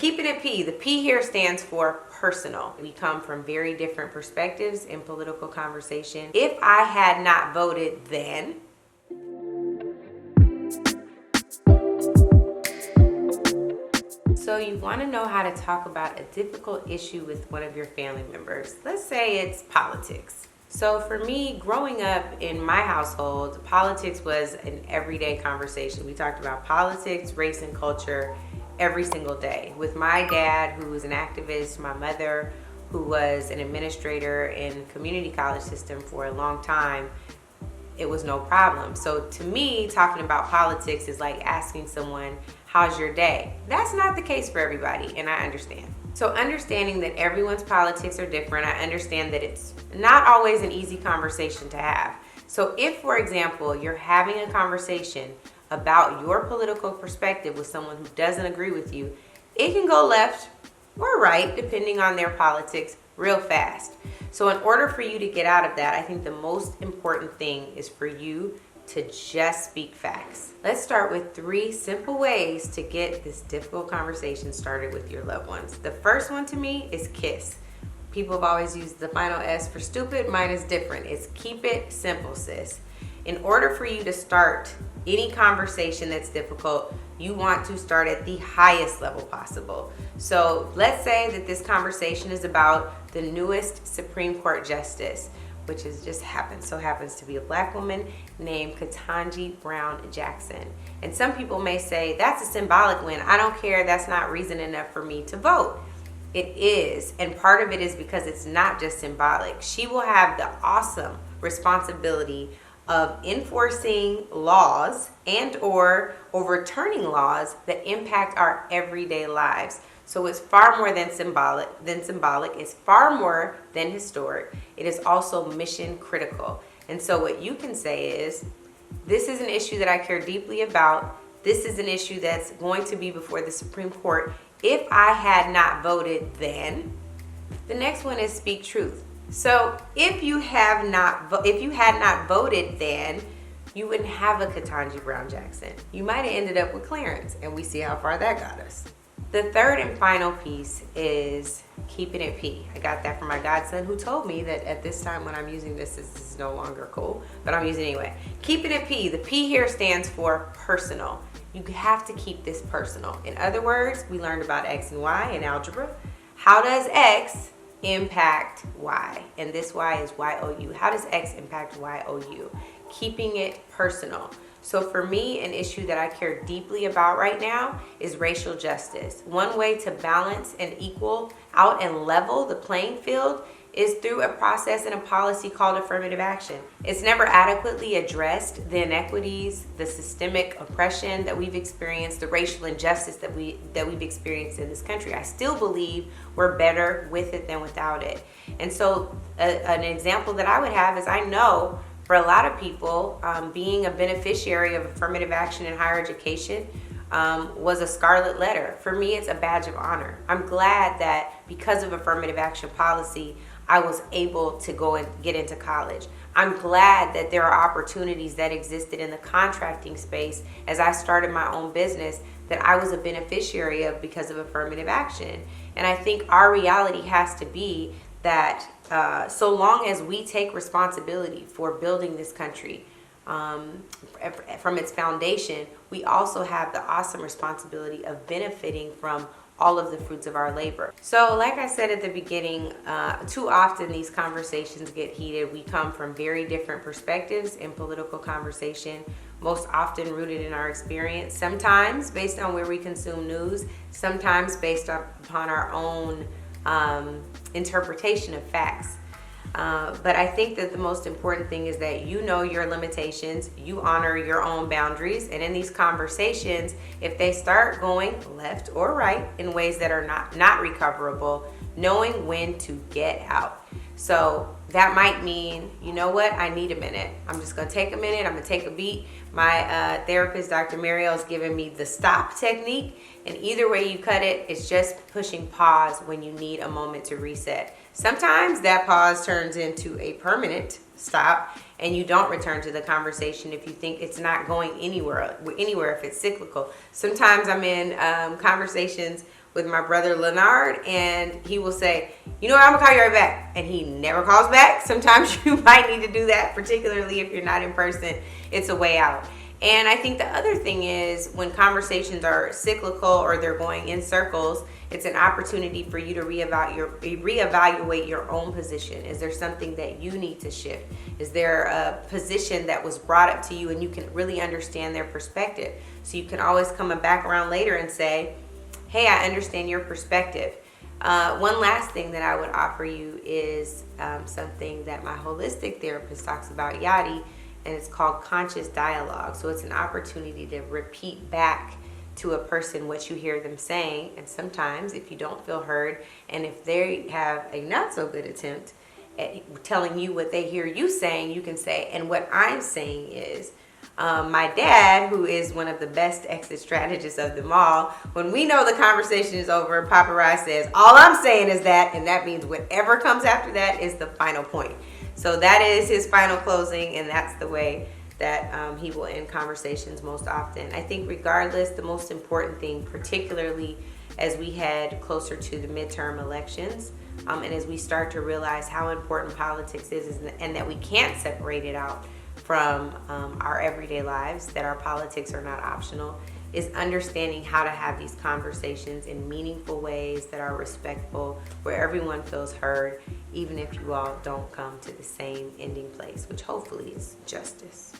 Keeping it P. The P here stands for personal. We come from very different perspectives in political conversation. If I had not voted then, so you want to know how to talk about a difficult issue with one of your family members. Let's say it's politics. So for me, growing up in my household, politics was an everyday conversation. We talked about politics, race, and culture every single day. With my dad, who was an activist, my mother, who was an administrator in community college system for a long time, it was no problem. So to me, talking about politics is like asking someone, how's your day? That's not the case for everybody, and I understand. So understanding that everyone's politics are different, I understand that it's not always an easy conversation to have. So if, for example, you're having a conversation about your political perspective with someone who doesn't agree with you, it can go left or right, depending on their politics, real fast. So in order for you to get out of that, I think the most important thing is for you to just speak facts. Let's start with 3 simple ways to get this difficult conversation started with your loved ones. The first one to me is KISS. People have always used the final S for stupid. Mine is different. It's keep it simple, sis. In order for you to start any conversation that's difficult, you want to start at the highest level possible. So let's say that this conversation is about the newest Supreme Court Justice, which is just happens to be a Black woman named Ketanji Brown Jackson. And some people may say, that's a symbolic win. I don't care. That's not reason enough for me to vote. It is. And part of it is because it's not just symbolic. She will have the awesome responsibility of enforcing laws and or overturning laws that impact our everyday lives. So it's far more than symbolic. It's far more than historic. It is also mission critical. And so what you can say is, this is an issue that I care deeply about. This is an issue that's going to be before the Supreme Court. If I had not voted then, the next one is speak truth. So if you had not voted then, you wouldn't have a Ketanji Brown Jackson. You might have ended up with Clarence, and we see how far that got us. The third and final piece is keeping it P. I got that from my godson, who told me that at this time when I'm using this is no longer cool, but I'm using it anyway. Keeping it P. The P here stands for personal. You have to keep this personal. In other words, we learned about X and Y in algebra. How does X impact Y? And this Y is YOU. How does X impact YOU? Keeping it personal. So for me, an issue that I care deeply about right now is racial justice. One way to balance and equal out and level the playing field is through a process and a policy called affirmative action. It's never adequately addressed the inequities, the systemic oppression that we've experienced, the racial injustice that we've experienced in this country. I still believe we're better with it than without it. And so an example that I would have is, I know for a lot of people, being a beneficiary of affirmative action in higher education was a scarlet letter. For me, it's a badge of honor. I'm glad that because of affirmative action policy, I was able to go and get into college. I'm glad that there are opportunities that existed in the contracting space as I started my own business that I was a beneficiary of because of affirmative action. And I think our reality has to be that so long as we take responsibility for building this country from its foundation, we also have the awesome responsibility of benefiting from all of the fruits of our labor. So like I said at the beginning, too often these conversations get heated. We come from very different perspectives in political conversation, most often rooted in our experience, sometimes based on where we consume news, sometimes based upon our own interpretation of facts. But I think that the most important thing is that you know your limitations, you honor your own boundaries, and in these conversations, if they start going left or right in ways that are not recoverable, knowing when to get out. So that might mean, you know what, I need a minute. I'm just gonna take a minute, I'm gonna take a beat. My therapist, Dr. Mariel, is giving me the stop technique, and either way you cut it, it's just pushing pause when you need a moment to reset. Sometimes that pause turns into a permanent stop, and you don't return to the conversation if you think it's not going anywhere if it's cyclical. Sometimes I'm in conversations with my brother Leonard, and he will say, you know what, I'm gonna call you right back, and he never calls back. Sometimes you might need to do that, particularly if you're not in person. It's a way out. And I think the other thing is when conversations are cyclical or they're going in circles, it's an opportunity for you to reevaluate your own position. Is there something that you need to shift? Is there a position that was brought up to you and you can really understand their perspective? So you can always come back around later and say, hey, I understand your perspective. One last thing that I would offer you is something that my holistic therapist talks about, Yadi, and it's called conscious dialogue. So it's an opportunity to repeat back to a person what you hear them saying. And sometimes if you don't feel heard, and if they have a not so good attempt at telling you what they hear you saying, you can say, and what I'm saying is, my dad, who is one of the best exit strategists of them all, when we know the conversation is over, Papa Rye says, all I'm saying is that, and that means whatever comes after that is the final point. So that is his final closing, and that's the way that he will end conversations most often. I think regardless, the most important thing, particularly as we head closer to the midterm elections, and as we start to realize how important politics is and that we can't separate it out from our everyday lives, that our politics are not optional, is understanding how to have these conversations in meaningful ways that are respectful, where everyone feels heard, even if you all don't come to the same ending place, which hopefully is justice.